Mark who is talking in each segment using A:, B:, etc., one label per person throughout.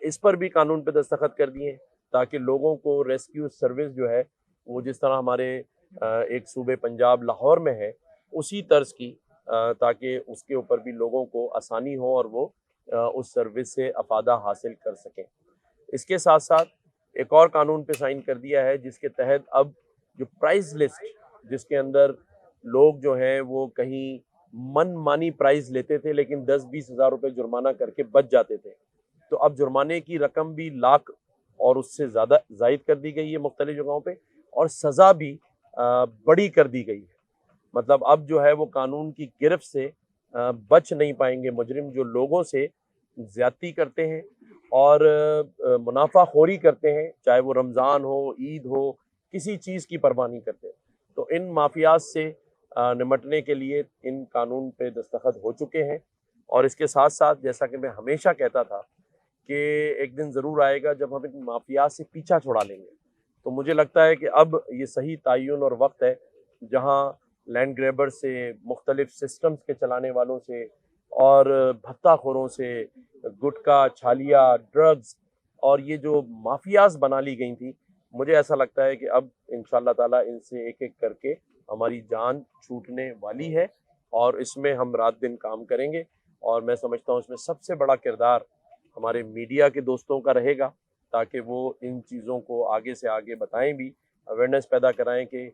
A: इस पर भी कानून पे दस्तखत कर दिए ताकि लोगों को रेस्क्यू सर्विस जो है वो जिस तरह हमारे एक सूबे पंजाब लाहौर में है उसी तर्ज की, ताकि उसके ऊपर भी लोगों को आसानी हो और वो उस सर्विस से अफादा हासिल कर सकें। इसके साथ साथ एक और कानून पे साइन कर दिया है जिसके तहत अब जो प्राइस लिस्ट, जिसके अंदर लोग जो हैं वो कहीं मनमानी प्राइस लेते थे लेकिन 10-20 हज़ार रुपये जुर्माना करके बच जाते थे, तो अब जुर्माने की रकम भी लाख और उससे ज़्यादा जायद कर दी गई है मुख्तलिफ जगहों पे, और सज़ा भी बड़ी कर दी गई है। मतलब अब जो है वो कानून की गिरफ्त से बच नहीं पाएंगे मुजरिम जो लोगों से ज्यादती करते हैं और मुनाफाखोरी करते हैं, चाहे वो रमज़ान हो, ईद हो, किसी चीज़ की परवाह नहीं करते। तो इन माफियाज से निमटने के लिए इन कानून पे दस्तखत हो चुके हैं। और इसके साथ साथ जैसा कि मैं हमेशा कहता था कि एक दिन ज़रूर आएगा जब हम इन माफियाज से पीछा छुड़ा लेंगे। तो मुझे लगता है कि अब ये सही तय्युन और वक्त है जहाँ लैंड ग्रैबर से, मुख्तलिफ सिस्टम्स के चलाने वालों से और भत्ताखोरों से, गुटखा, छालिया, ड्रग्स और ये जो माफियाज बना ली गई थी, मुझे ऐसा लगता है कि अब इंशाअल्लाह ताला इनसे एक एक करके हमारी जान छूटने वाली है और इसमें हम रात दिन काम करेंगे। और मैं समझता हूँ इसमें सबसे बड़ा किरदार हमारे मीडिया के दोस्तों का रहेगा, ताकि वो इन चीज़ों को आगे से आगे बताएं भी, अवेयरनेस पैदा कराएं कि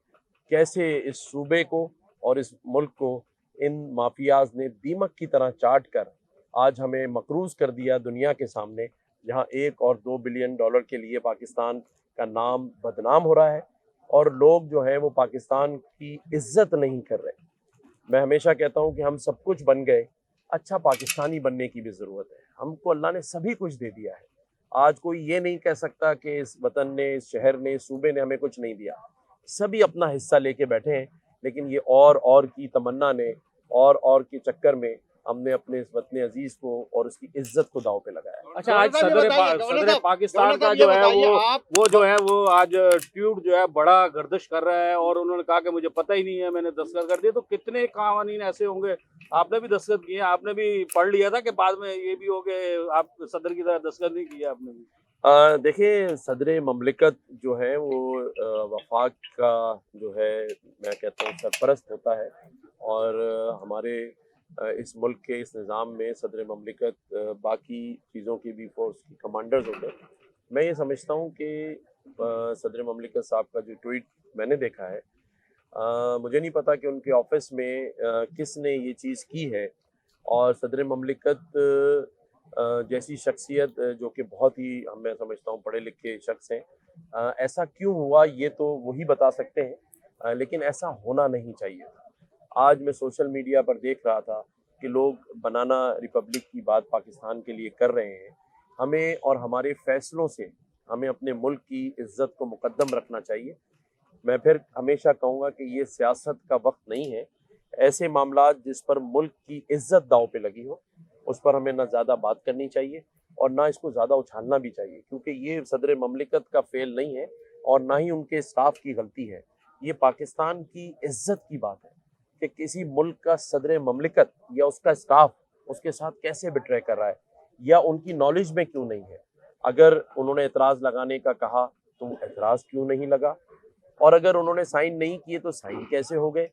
A: कैसे इस सूबे को और इस मुल्क को इन माफियाज ने दीमक की तरह चाट कर आज हमें मकरूज कर दिया दुनिया के सामने, जहां 1 और 2 बिलियन डॉलर के लिए पाकिस्तान का नाम बदनाम हो रहा है और लोग जो हैं वो पाकिस्तान की इज्जत नहीं कर रहे। मैं हमेशा कहता हूं कि हम सब कुछ बन गए, अच्छा पाकिस्तानी बनने की भी ज़रूरत है। हमको अल्लाह ने सभी कुछ दे दिया है। आज कोई ये नहीं कह सकता कि इस वतन ने, इस शहर ने, इस सूबे ने हमें कुछ नहीं दिया। सभी अपना हिस्सा लेके बैठे हैं, लेकिन ये और की तमन्ना ने और के चक्कर में हमने अपने इस वतन अजीज को और उसकी इज्जत को दांव पे लगाया।
B: अच्छा, आज सदर पाकिस्तान का जो है वो जो है वो आज ट्वीट जो है बड़ा गर्दिश कर रहा है और उन्होंने कहा कि मुझे पता ही नहीं है, मैंने दस्तखत कर दिए। तो कितने कानून ऐसे होंगे, आपने भी दस्तखत किए, आपने भी पढ़ लिया था कि बाद में ये भी हो गए आप सदर की तरह दस्तखत नहीं किया आपने भी?
A: देखिए, सदर ममलिकत जो है वो वफाक का जो है मैं कहता हूँ सरपरस्त होता है और हमारे इस मुल्क के इस निज़ाम में सदर ममलिकत बाकी चीज़ों की भी फोर्स की कमांडर्स होते हैं। मैं ये समझता हूँ कि सदर ममलिकत साहब का जो ट्वीट मैंने देखा है, मुझे नहीं पता कि उनके ऑफिस में किसने ये चीज़ की है और सदर ममलिकत जैसी शख्सियत जो कि बहुत ही मैं समझता हूँ पढ़े लिखे शख्स हैं, ऐसा क्यों हुआ ये तो वही बता सकते हैं, लेकिन ऐसा होना नहीं चाहिए। आज मैं सोशल मीडिया पर देख रहा था कि लोग बनाना रिपब्लिक की बात पाकिस्तान के लिए कर रहे हैं। हमें और हमारे फैसलों से हमें अपने मुल्क की इज्जत को मुकद्दम रखना चाहिए। मैं फिर हमेशा कहूँगा कि ये सियासत का वक्त नहीं है। ऐसे मामलात जिस पर मुल्क की इज्जत दांव पे लगी हो उस पर हमें ना ज़्यादा बात करनी चाहिए और ना इसको ज़्यादा उछालना भी चाहिए, क्योंकि ये सदर ममलिकत का फेल नहीं है और ना ही उनके स्टाफ की गलती है। ये पाकिस्तान की इज्जत की बात है कि किसी मुल्क का सदर ममलिकत या उसका स्टाफ उसके साथ कैसे बिट्रे कर रहा है या उनकी नॉलेज में क्यों नहीं है। अगर उन्होंने एतराज़ लगाने का कहा तो एतराज़ क्यों नहीं लगा, और अगर उन्होंने साइन नहीं किए तो साइन कैसे हो गए।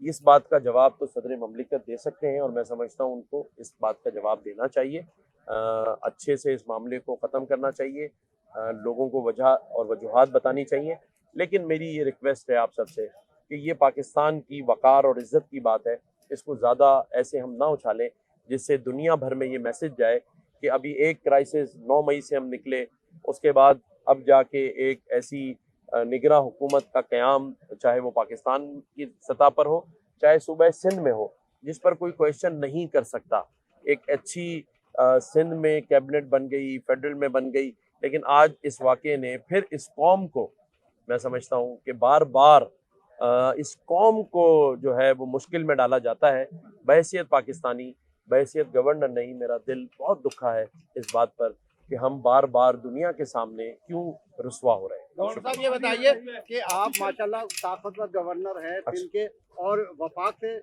A: इस बात का जवाब तो सदर ममलिकत दे सकते हैं और मैं समझता हूँ उनको इस बात का जवाब देना चाहिए। अच्छे से इस मामले को ख़त्म करना चाहिए, लोगों को वजह और वजूहात बतानी चाहिए। लेकिन मेरी ये रिक्वेस्ट है आप सबसे कि ये पाकिस्तान की वक़ार और इज़्ज़त की बात है, इसको ज़्यादा ऐसे हम ना उछालें जिससे दुनिया भर में ये मैसेज जाए कि अभी एक क्राइसिस 9 मई से हम निकले, उसके बाद अब जाके एक ऐसी निगरां हुकूमत का क़याम, चाहे वो पाकिस्तान की सतह पर हो चाहे सूबे सिंध में हो, जिस पर कोई क्वेश्चन नहीं कर सकता। एक अच्छी सिंध में कैबिनेट बन गई, फेडरल में बन गई, लेकिन आज इस वाक़े ने फिर इस कौम को, मैं समझता हूँ कि बार बार इस कौम को जो है वो मुश्किल में डाला जाता है। बहैसियत पाकिस्तानी, बहैसियत गवर्नर नहीं, मेरा दिल बहुत दुखा है इस बात पर कि हम बार बार दुनिया के सामने क्यों रुसवा हो रहे हैं।
C: गवर्नर साहब ये बताइए कि आप माशाल्लाह ताकतवर गवर्नर हैं सिंध के और वफाक से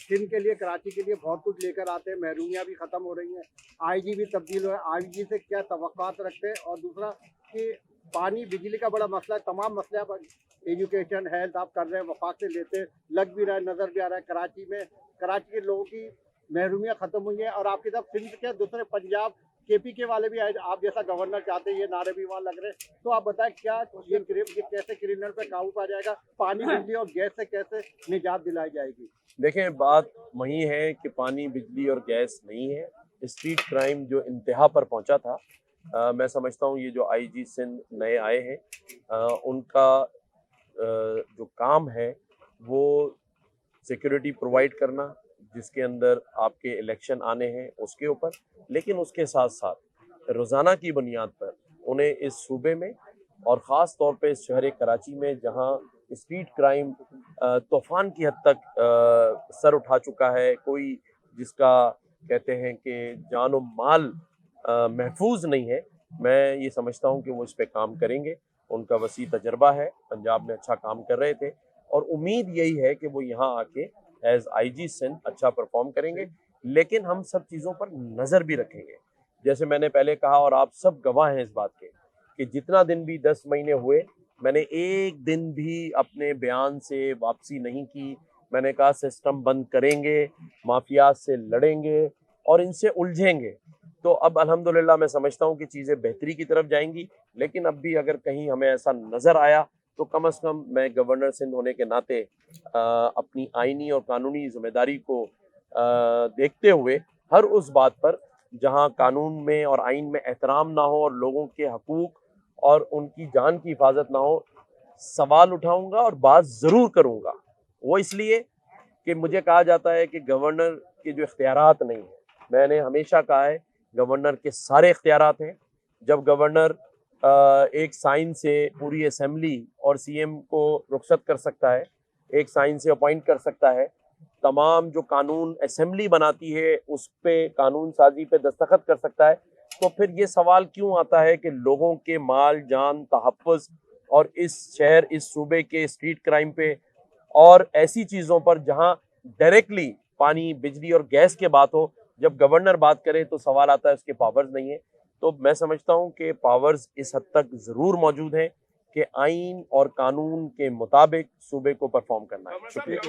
C: سندھ کے لیے کراچی کے لیے بہت کچھ لے کر آتے ہیں, محرومیاں بھی ختم ہو رہی ہیں, آئی جی بھی تبدیل ہو ہے, آئی جی سے کیا توقعات رکھتے ہیں؟ اور دوسرا کہ پانی بجلی کا بڑا مسئلہ ہے, تمام مسئلے آپ ایجوکیشن ہیلتھ آپ کر رہے ہیں, وفاق سے لیتے ہیں, لگ بھی رہا ہے, نظر بھی آ رہا ہے. کراچی کے لوگوں کی محرومیاں ختم ہوئی ہیں, اور آپ کی طرف سندھ کے دوسرے پنجاب کے پی کے والے بھی آئے, آپ جیسا گورنر چاہتے ہیں, یہ نعرے بھی وہاں لگ رہے ہیں. تو آپ بتائیں کیا یہ کیسے کرمنل پہ قابو پا جائے گا, پانی بجلی اور گیس سے کیسے نجات دلائی جائے گی؟
A: دیکھیں بات وہی ہے کہ پانی بجلی اور گیس نہیں ہے, اسٹریٹ کرائم جو انتہا پر پہنچا تھا. میں سمجھتا ہوں یہ جو آئی جی سندھ نئے آئے ہیں ان کا جو کام ہے وہ سیکیورٹی پرووائڈ کرنا, جس کے اندر آپ کے الیکشن آنے ہیں اس کے اوپر, لیکن اس کے ساتھ ساتھ روزانہ کی بنیاد پر انہیں اس صوبے میں اور خاص طور پہ اس شہر کراچی میں جہاں اسٹریٹ کرائم طوفان کی حد تک سر اٹھا چکا ہے, کوئی جس کا کہتے ہیں کہ جان و مال محفوظ نہیں ہے, میں یہ سمجھتا ہوں کہ وہ اس پہ کام کریں گے. ان کا وسیع تجربہ ہے, پنجاب میں اچھا کام کر رہے تھے, اور امید یہی ہے کہ وہ یہاں آ کے ایز آئی جی سندھ اچھا پرفارم کریں گے. لیکن ہم سب چیزوں پر نظر بھی رکھیں گے, جیسے میں نے پہلے کہا اور آپ سب گواہ ہیں اس بات کے کہ جتنا دن بھی 10 مہینے ہوئے میں نے ایک دن بھی اپنے بیان سے واپسی نہیں کی. میں نے کہا سسٹم بند کریں گے, مافیات سے لڑیں گے اور ان سے الجھیں گے. تو اب الحمدللہ میں سمجھتا ہوں کہ چیزیں بہتری کی طرف جائیں گی, لیکن اب بھی اگر کہیں ہمیں ایسا نظر آیا تو کم از کم میں گورنر سندھ ہونے کے ناطے اپنی آئینی اور قانونی ذمہ داری کو دیکھتے ہوئے ہر اس بات پر جہاں قانون میں اور آئین میں احترام نہ ہو اور لوگوں کے حقوق اور ان کی جان کی حفاظت نہ ہو, سوال اٹھاؤں گا اور بات ضرور کروں گا. وہ اس لیے کہ مجھے کہا جاتا ہے کہ گورنر کے جو اختیارات نہیں ہیں, میں نے ہمیشہ کہا ہے گورنر کے سارے اختیارات ہیں. جب گورنر ایک سائن سے پوری اسمبلی اور سی ایم کو رخصت کر سکتا ہے, ایک سائن سے اپوائنٹ کر سکتا ہے, تمام جو قانون اسمبلی بناتی ہے اس پہ قانون سازی پہ دستخط کر سکتا ہے, تو پھر یہ سوال کیوں آتا ہے کہ لوگوں کے مال جان تحفظ اور اس شہر اس صوبے کے اسٹریٹ کرائم پہ اور ایسی چیزوں پر جہاں ڈائریکٹلی پانی بجلی اور گیس کے بات ہو, جب گورنر بات کرے تو سوال آتا ہے اس کے پاورز نہیں ہیں. تو میں سمجھتا ہوں کہ پاورز اس حد تک ضرور موجود ہیں کہ آئین اور قانون کے مطابق صوبے کو پرفارم کرنا ہے. شکریہ.